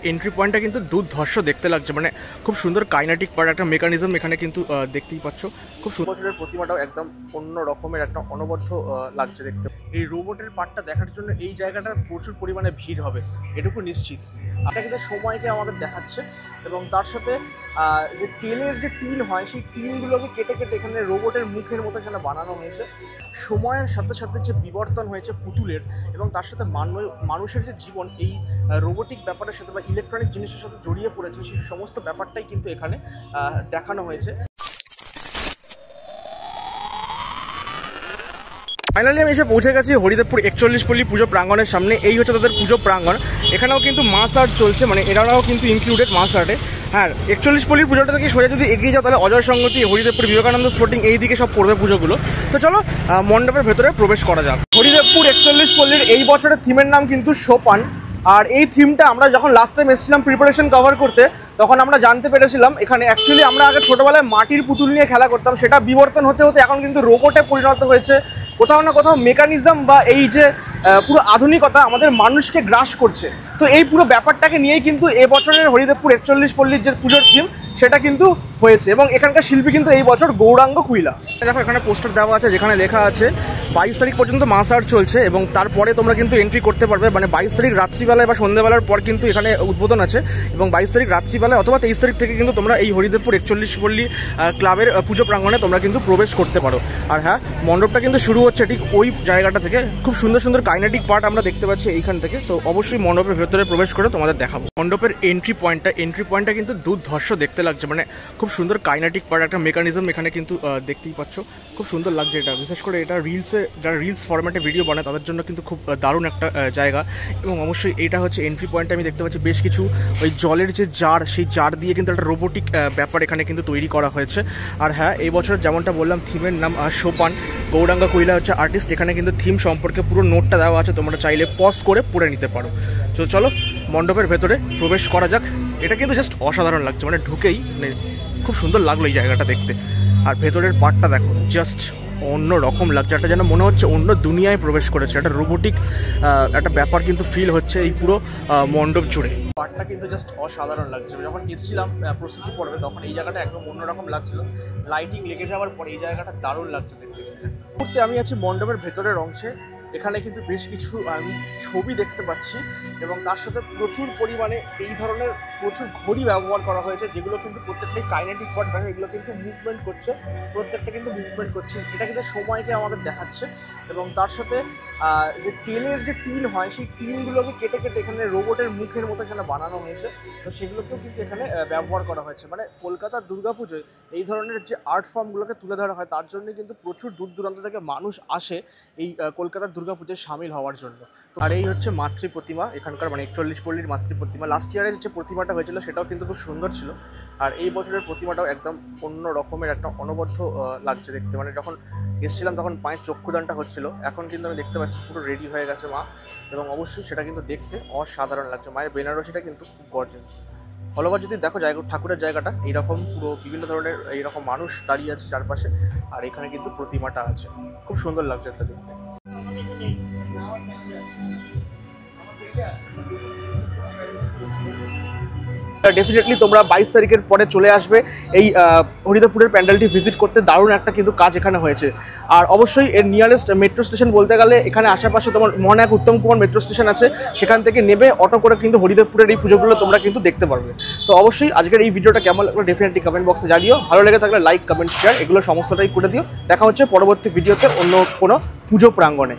Entry পয়েন্টটা কিন্তু দুর্ধর্ষ দেখতে লাগছে, মানে খুব সুন্দর কাইনেটিক পার্ট একটা মেকানিজম এখানে কিন্তু দেখতেই পাচ্ছ। খুব সুন্দর বছরের প্রতিমাটাও একদম অন্য রকমের একটা অনবদ্য লাগছে দেখতে। এই রোবটের পার্টটা দেখার জন্য এই জায়গাটা প্রচুর পরিমাণে ভিড় হবে এটুকু নিশ্চিত। এটা কিন্তু সময়কে আমাদের দেখাচ্ছে এবং তার সাথে যে তেলের যে টিন হয় সেই টিনগুলোকে কেটে কেটে এখানে রোবটের মুখের মতো এখানে বানানো হয়েছে। সময়ের সাথে সাথে যে বিবর্তন হয়েছে পুতুলের এবং তার সাথে মানুষের যে জীবন এই রোবোটিক ব্যাপারের সাথে বা ইলেকট্রনিক জিনিসের সাথে জড়িয়ে পড়েছে সেই সমস্ত ব্যাপারটাই কিন্তু এখানে দেখানো হয়েছে। ফাইনালি আমি এসে পৌঁছে গেছি হরিদেবপুর 41 পল্লী পুজো প্রাঙ্গণের সামনে। এই হচ্ছে তাদের পুজো প্রাঙ্গণ। এখানেও কিন্তু মাস আর্ট চলছে, মানে এরাও কিন্তু ইনক্লুডেড মাস আর্টে। হ্যাঁ, 41 পল্লীর পুজোটা থেকে সোজা যদি এগিয়ে যাও তাহলে অজয় সংগতি, হরিদেবপুর, বিবেকানন্দ স্পোর্টিং এই দিকে সব পড়বে পুজোগুলো। তো চলো মণ্ডপের ভেতরে প্রবেশ করা যাক। হরিদেবপুর 41 পল্লীর এই বছরের থিমের নাম কিন্তু সোপান। আর এই থিমটা আমরা যখন লাস্ট টাইম এসেছিলাম প্রিপারেশন কভার করতে তখন আমরা জানতে পেরেছিলাম এখানে অ্যাকচুয়ালি আমরা আগে ছোটোবেলায় মাটির পুতুল নিয়ে খেলা করতাম, সেটা বিবর্তন হতে হতে এখন কিন্তু রোবটে পরিণত হয়েছে। কোথাও না কোথাও মেকানিজম বা এই যে পুরো আধুনিকতা আমাদের মানুষকে গ্রাস করছে। তো এই পুরো ব্যাপারটাকে নিয়েই কিন্তু এবছরের হরিদেবপুর 41 পল্লীর যে পুজোর থিম সেটা কিন্তু হয়েছে এবং এখানকার শিল্পী কিন্তু এই বছর গৌরাঙ্গ কুইলা। দেখো এখানে পোস্টার দেওয়া আছে যেখানে লেখা আছে 22 তারিখ পর্যন্ত মাস আর্ট চলছে এবং তারপরে তোমরা কিন্তু এন্ট্রি করতে পারবে। মানে 22 তারিখ রাত্রিবেলায় বা সন্ধ্যাবেলার পর কিন্তু এখানে উদ্বোধন আছে এবং 22 তারিখ রাত্রিবেলায় অথবা 23 তারিখ থেকে কিন্তু তোমরা এই হরিদেবপুর 41 পল্লী ক্লাবের পুজো প্রাঙ্গণে তোমরা কিন্তু প্রবেশ করতে পারো। আর হ্যাঁ, মণ্ডপটা কিন্তু শুরু হচ্ছে ঠিক ওই জায়গাটা থেকে। খুব সুন্দর সুন্দর কাইনেটিক পার্ট আমরা দেখতে পাচ্ছি এইখান থেকে। তো অবশ্যই মণ্ডপের ভেতরে প্রবেশ করে তোমাদের দেখাবো। মণ্ডপের এন্ট্রি পয়েন্টটা কিন্তু দুর্ধর্ষ দেখতে লাগছে, মানে খুব সুন্দর কাইনেটিক পার্ট একটা মেকানিজম এখানে কিন্তু দেখতেই পাচ্ছ। খুব সুন্দর লাগছে এটা, বিশেষ করে এটা যারা রিলস ফরম্যাটে ভিডিও বানায় তাদের জন্য কিন্তু খুব দারুণ একটা জায়গা। এবং অবশ্যই এটা হচ্ছে এন্ট্রি পয়েন্টে আমি দেখতে পাচ্ছি বেশ কিছু ওই জলের যে জার, সেই জার দিয়ে কিন্তু একটা রোবোটিক ব্যাপার এখানে কিন্তু তৈরি করা হয়েছে। আর হ্যাঁ, এই বছর যেমনটা বললাম থিমের নাম সোপান। গৌরাঙ্গ কুইলা হচ্ছে আর্টিস্ট। এখানে কিন্তু থিম সম্পর্কে পুরো নোটটা দেওয়া আছে, তোমরা চাইলে পজ করে পড়ে নিতে পারো। তো চলো মণ্ডপের ভেতরে প্রবেশ করা যাক। এটা কিন্তু জাস্ট অসাধারণ লাগছে, মানে ঢুকেই মানে খুব সুন্দর লাগলো এই জায়গাটা দেখতে। আর ভেতরের পার্টটা দেখো, জাস্ট অন্য রকম লাগছে, একটা যেন মনে হচ্ছে অন্য দুনিয়ায় প্রবেশ করেছে। একটা রোবোটিক একটা ব্যাপার কিন্তু ফিল হচ্ছে এই পুরো মণ্ডপ জুড়ে। পার্টটা কিন্তু জাস্ট অসাধারণ লাগছে। যখন গেছিলাম প্রস্তুতি পড়বে তখন এই জায়গাটা একদম অন্যরকম লাগছিল। লাইটিং লেগে যাওয়ার পর এই জায়গাটা দারুণ লাগছে দেখতে। মুহূর্তে আমি আছি মণ্ডপের ভেতরের অংশে। এখানে কিন্তু বেশ কিছু আমি ছবি দেখতে পাচ্ছি এবং তার সাথে প্রচুর পরিমাণে এই ধরনের প্রচুর ঘড়ি ব্যবহার করা হয়েছে, যেগুলো কিন্তু প্রত্যেকটাই কাইনেটিক পার্ট। দেখো এগুলো কিন্তু মুভমেন্ট করছে, প্রত্যেকটা কিন্তু মুভমেন্ট করছে। এটা কিন্তু সময়কে আমাদের দেখাচ্ছে এবং তার সাথে যে তেলের যে টিন হয় সেই টিনগুলোকে কেটে কেটে এখানে রোবটের মুখের মতো এখানে বানানো হয়েছে। তো সেগুলোকেও কিন্তু এখানে ব্যবহার করা হয়েছে। মানে কলকাতার দুর্গাপুজোয় এই ধরনের যে আর্ট ফর্মগুলোকে তুলে ধরা হয় তার জন্য কিন্তু প্রচুর দূর দূরান্ত থেকে মানুষ আসে এই কলকাতার দুর্গাপুজোয় সামিল হওয়ার জন্য। আর এই হচ্ছে মাতৃ প্রতিমা এখানকার, মানে 41 পল্লীর মাতৃ প্রতিমা। লাস্ট ইয়ারের যে প্রতিমাটা হয়েছিল সেটাও কিন্তু খুব সুন্দর ছিল। আর এই বছরের প্রতিমাটাও একদম অন্য রকমের একটা অনবদ্য লাগছে দেখতে। মানে যখন এসেছিলাম তখন পায়ের চক্ষুদানটা হচ্ছিল, এখন কিন্তু আমি দেখতে পাচ্ছি পুরো রেডি হয়ে গেছে মা এবং অবশ্যই সেটা কিন্তু দেখতে অসাধারণ লাগছে। মায়ের বেনারসিটা কিন্তু খুব গর্জিয়াস। অলওভার যদি দেখো ঠাকুরের জায়গাটা এইরকম পুরো বিভিন্ন ধরনের এইরকম মানুষ দাঁড়িয়ে আছে চারপাশে, আর এখানে কিন্তু প্রতিমাটা আছে। খুব সুন্দর লাগছে একটা দেখতে। ডেফিনেটলি তোমরা 22 তারিখের পরে চলে আসবে এই হরিদেবপুরের প্যান্ডেলটি ভিজিট করতে। দারুণ একটা কিন্তু কাজ এখানে হয়েছে। আর অবশ্যই এর নিয়ারেস্ট মেট্রো স্টেশন বলতে গেলে এখানে আশেপাশে তোমার মনে এক উত্তম কুমার মেট্রো স্টেশন আছে, সেখান থেকে নেবে অটো করে কিন্তু হরিদেবপুরের এই পুজোগুলো তোমরা কিন্তু দেখতে পারবে। তো অবশ্যই আজকের এই ভিডিওটা কেমন লাগলো ডেফিনেটলি কমেন্ট বক্সে জানিও। ভালো লেগে থাকলে লাইক, কমেন্ট, শেয়ার এগুলো সমস্তটাই করে দিও। দেখা হচ্ছে পরবর্তী ভিডিওতে অন্য কোনো পুজো প্রাঙ্গণে।